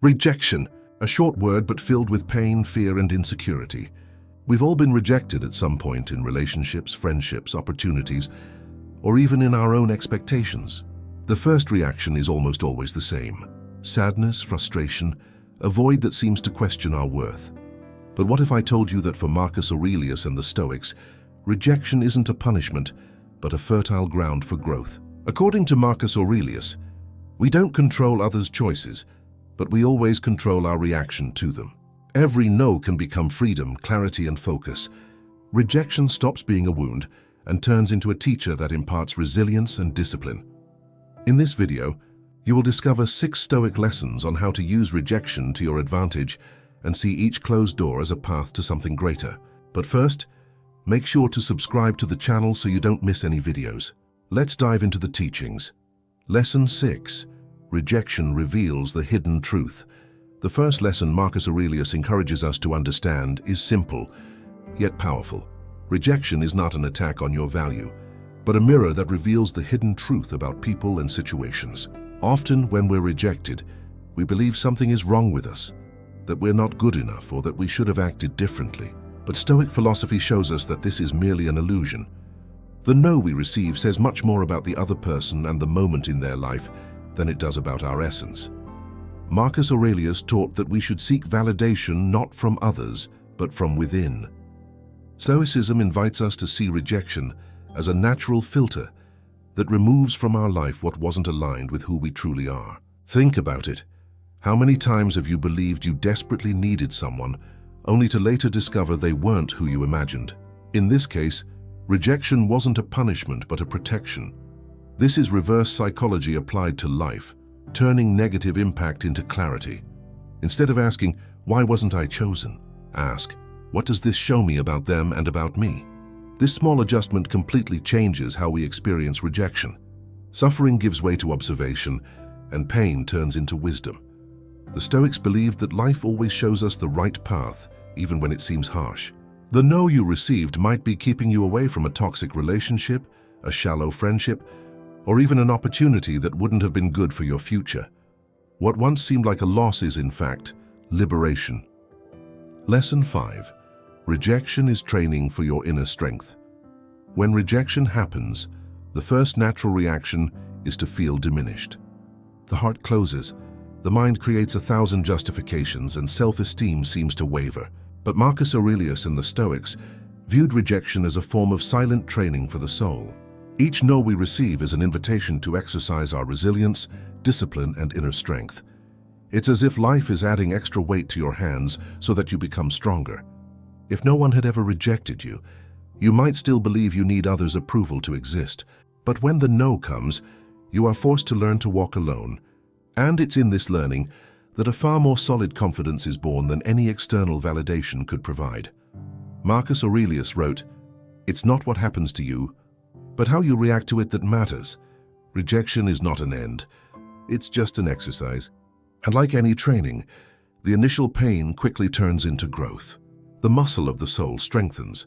Rejection, a short word but filled with pain, fear, and insecurity. We've all been rejected at some point in relationships, friendships, opportunities, or even in our own expectations. The first reaction is almost always the same: sadness, frustration, a void that seems to question our worth. But what if I told you that for Marcus Aurelius and the Stoics, rejection isn't a punishment, but a fertile ground for growth? According to Marcus Aurelius, we don't control others' choices, but we always control our reaction to them. Every no can become freedom, clarity, and focus. Rejection stops being a wound and turns into a teacher that imparts resilience and discipline. In this video, you will discover 6 Stoic lessons on how to use rejection to your advantage and see each closed door as a path to something greater. But first, make sure to subscribe to the channel so you don't miss any videos. Let's dive into the teachings. Lesson 6. Rejection reveals the hidden truth. The first lesson Marcus Aurelius encourages us to understand is simple, yet powerful. Rejection is not an attack on your value, but a mirror that reveals the hidden truth about people and situations. Often, when we're rejected, we believe something is wrong with us, that we're not good enough, or that we should have acted differently. But Stoic philosophy shows us that this is merely an illusion. The no we receive says much more about the other person and the moment in their life than it does about our essence. Marcus Aurelius taught that we should seek validation not from others, but from within. Stoicism invites us to see rejection as a natural filter that removes from our life what wasn't aligned with who we truly are. Think about it. How many times have you believed you desperately needed someone, only to later discover they weren't who you imagined? In this case, rejection wasn't a punishment but a protection. This is reverse psychology applied to life, turning negative impact into clarity. Instead of asking, "Why wasn't I chosen?" ask, "What does this show me about them and about me?" This small adjustment completely changes how we experience rejection. Suffering gives way to observation, and pain turns into wisdom. The Stoics believed that life always shows us the right path, even when it seems harsh. The no you received might be keeping you away from a toxic relationship, a shallow friendship, or even an opportunity that wouldn't have been good for your future. What once seemed like a loss is, in fact, liberation. Lesson 5. Rejection is training for your inner strength. When rejection happens, the first natural reaction is to feel diminished. The heart closes, the mind creates 1,000 justifications, and self-esteem seems to waver. But Marcus Aurelius and the Stoics viewed rejection as a form of silent training for the soul. Each no we receive is an invitation to exercise our resilience, discipline, and inner strength. It's as if life is adding extra weight to your hands so that you become stronger. If no one had ever rejected you, you might still believe you need others' approval to exist. But when the no comes, you are forced to learn to walk alone. And it's in this learning that a far more solid confidence is born than any external validation could provide. Marcus Aurelius wrote, "It's not what happens to you, but how you react to it that matters. Rejection is not an end. It's just an exercise. And like any training, the initial pain quickly turns into growth. The muscle of the soul strengthens.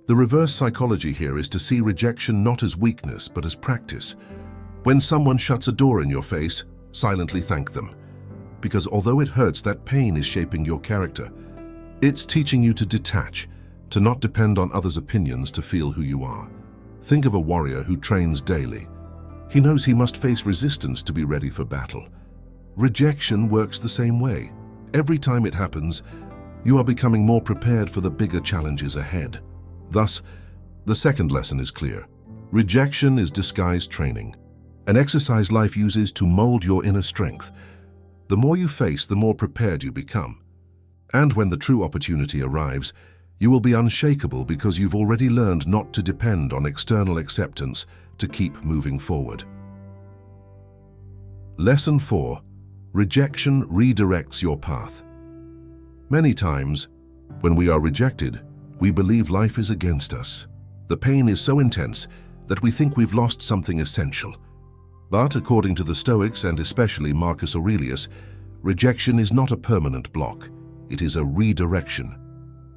The reverse psychology here is to see rejection not as weakness, but as practice. When someone shuts a door in your face, silently thank them. Because although it hurts, that pain is shaping your character. It's teaching you to detach, to not depend on others' opinions to feel who you are. Think of a warrior who trains daily. He knows he must face resistance to be ready for battle. Rejection works the same way. Every time it happens, you are becoming more prepared for the bigger challenges ahead. Thus, the second lesson is clear. Rejection is disguised training, an exercise life uses to mold your inner strength. The more you face, the more prepared you become. And when the true opportunity arrives, you will be unshakable because you've already learned not to depend on external acceptance to keep moving forward. Lesson 4. Rejection redirects your path. Many times, when we are rejected, we believe life is against us. The pain is so intense that we think we've lost something essential. But according to the Stoics, and especially Marcus Aurelius, rejection is not a permanent block. It is a redirection.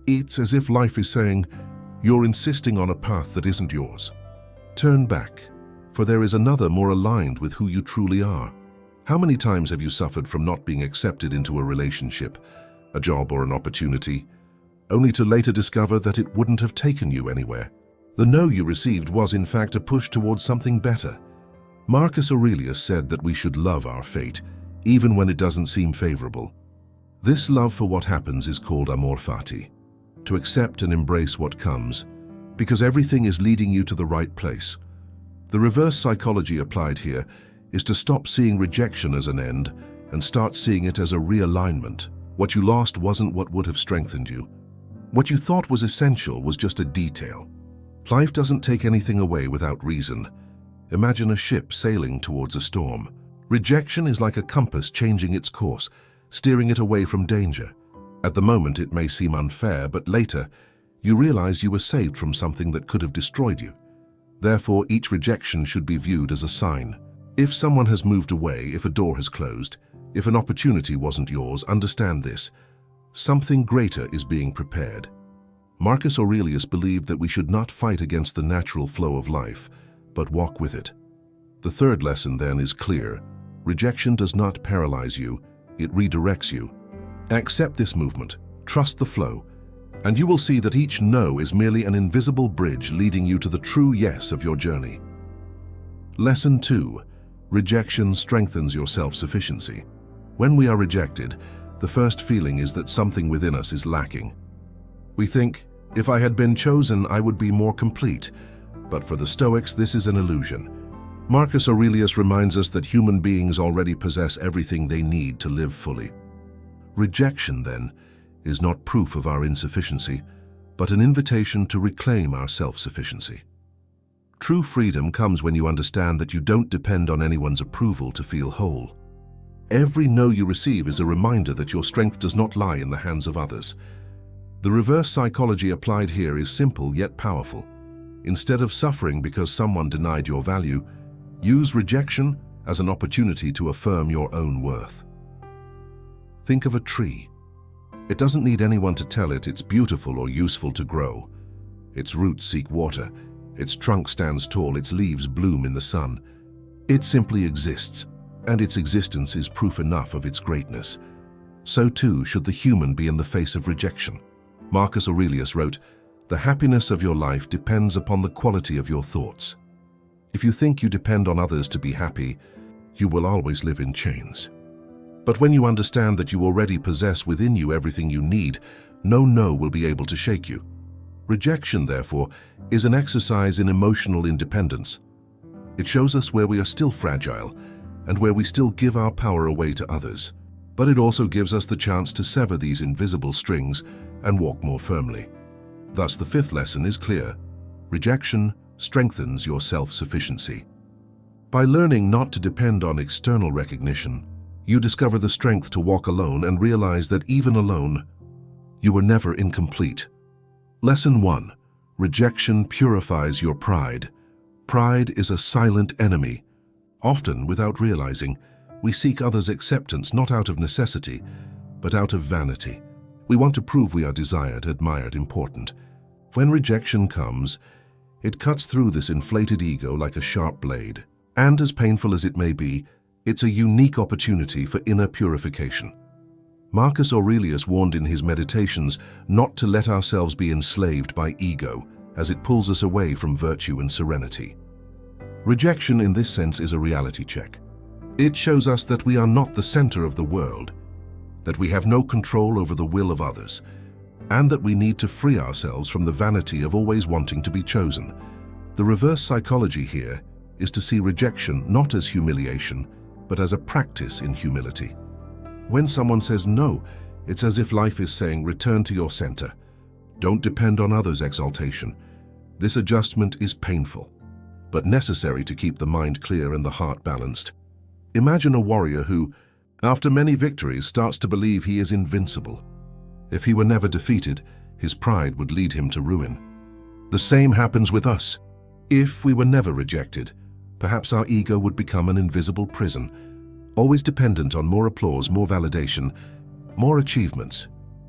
It's as if life is saying, "You're insisting on a path that isn't yours. Turn back, for there is another more aligned with who you truly are." How many times have you suffered from not being accepted into a relationship, a job or an opportunity, only to later discover that it wouldn't have taken you anywhere? The no you received was in fact a push towards something better. Marcus Aurelius said that we should love our fate, even when it doesn't seem favorable. This love for what happens is called amor fati, to accept and embrace what comes, because everything is leading you to the right place. The reverse psychology applied here is to stop seeing rejection as an end and start seeing it as a realignment. What you lost wasn't what would have strengthened you. What you thought was essential was just a detail. Life doesn't take anything away without reason. Imagine a ship sailing towards a storm. Rejection is like a compass changing its course, steering it away from danger. At the moment it may seem unfair, but later you realize you were saved from something that could have destroyed you. Therefore, each rejection should be viewed as a sign. If someone has moved away, if a door has closed, if an opportunity wasn't yours, understand this: something greater is being prepared. Marcus Aurelius believed that we should not fight against the natural flow of life, but walk with it. The third lesson then is clear. Rejection does not paralyze you, it redirects you. Accept this movement, trust the flow, and you will see that each no is merely an invisible bridge leading you to the true yes of your journey. Lesson 2. Rejection strengthens your self-sufficiency. When we are rejected, the first feeling is that something within us is lacking. We think, if I had been chosen, I would be more complete. But for the Stoics, this is an illusion. Marcus Aurelius reminds us that human beings already possess everything they need to live fully. Rejection, then, is not proof of our insufficiency, but an invitation to reclaim our self-sufficiency. True freedom comes when you understand that you don't depend on anyone's approval to feel whole. Every no you receive is a reminder that your strength does not lie in the hands of others. The reverse psychology applied here is simple yet powerful. Instead of suffering because someone denied your value, use rejection as an opportunity to affirm your own worth. Think of a tree. It doesn't need anyone to tell it it's beautiful or useful to grow. Its roots seek water, its trunk stands tall, its leaves bloom in the sun. It simply exists, and its existence is proof enough of its greatness. So too should the human be in the face of rejection. Marcus Aurelius wrote, "The happiness of your life depends upon the quality of your thoughts." If you think you depend on others to be happy, you will always live in chains. But when you understand that you already possess within you everything you need, no will be able to shake you. Rejection, therefore, is an exercise in emotional independence. It shows us where we are still fragile and where we still give our power away to others. But it also gives us the chance to sever these invisible strings and walk more firmly. Thus, the fifth lesson is clear. Rejection strengthens your self-sufficiency. By learning not to depend on external recognition, you discover the strength to walk alone and realize that even alone, you were never incomplete. Lesson 1. Rejection purifies your pride. Pride is a silent enemy. Often, without realizing, we seek others' acceptance not out of necessity, but out of vanity. We want to prove we are desired, admired, important. When rejection comes, it cuts through this inflated ego like a sharp blade. And as painful as it may be, it's a unique opportunity for inner purification. Marcus Aurelius warned in his meditations not to let ourselves be enslaved by ego, as it pulls us away from virtue and serenity. Rejection in this sense is a reality check. It shows us that we are not the center of the world, that we have no control over the will of others, and that we need to free ourselves from the vanity of always wanting to be chosen. The reverse psychology here is to see rejection not as humiliation, but as a practice in humility. When someone says no, it's as if life is saying, return to your center. Don't depend on others' exaltation. This adjustment is painful, but necessary to keep the mind clear and the heart balanced. Imagine a warrior who, after many victories, starts to believe he is invincible. If he were never defeated, his pride would lead him to ruin. The same happens with us. If we were never rejected, perhaps our ego would become an invisible prison, always dependent on more applause, more validation, more achievements.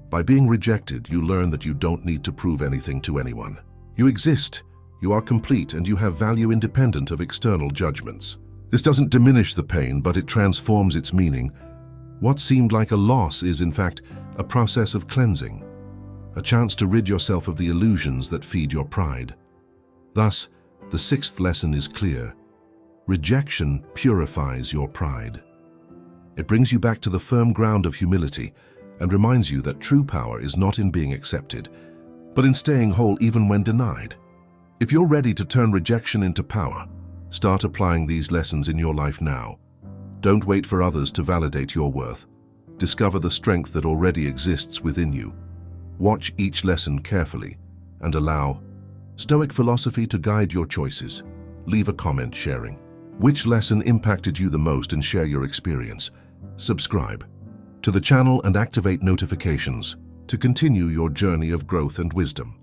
By being rejected, you learn that you don't need to prove anything to anyone. You exist, you are complete, and you have value independent of external judgments. This doesn't diminish the pain, but it transforms its meaning. What seemed like a loss is, in fact, a process of cleansing, a chance to rid yourself of the illusions that feed your pride. Thus, the sixth lesson is clear. Rejection purifies your pride. It brings you back to the firm ground of humility and reminds you that true power is not in being accepted, but in staying whole even when denied. If you're ready to turn rejection into power, start applying these lessons in your life now. Don't wait for others to validate your worth. Discover the strength that already exists within you. Watch each lesson carefully and allow Stoic philosophy to guide your choices. Leave a comment sharing which lesson impacted you the most and share your experience. Subscribe to the channel and activate notifications to continue your journey of growth and wisdom.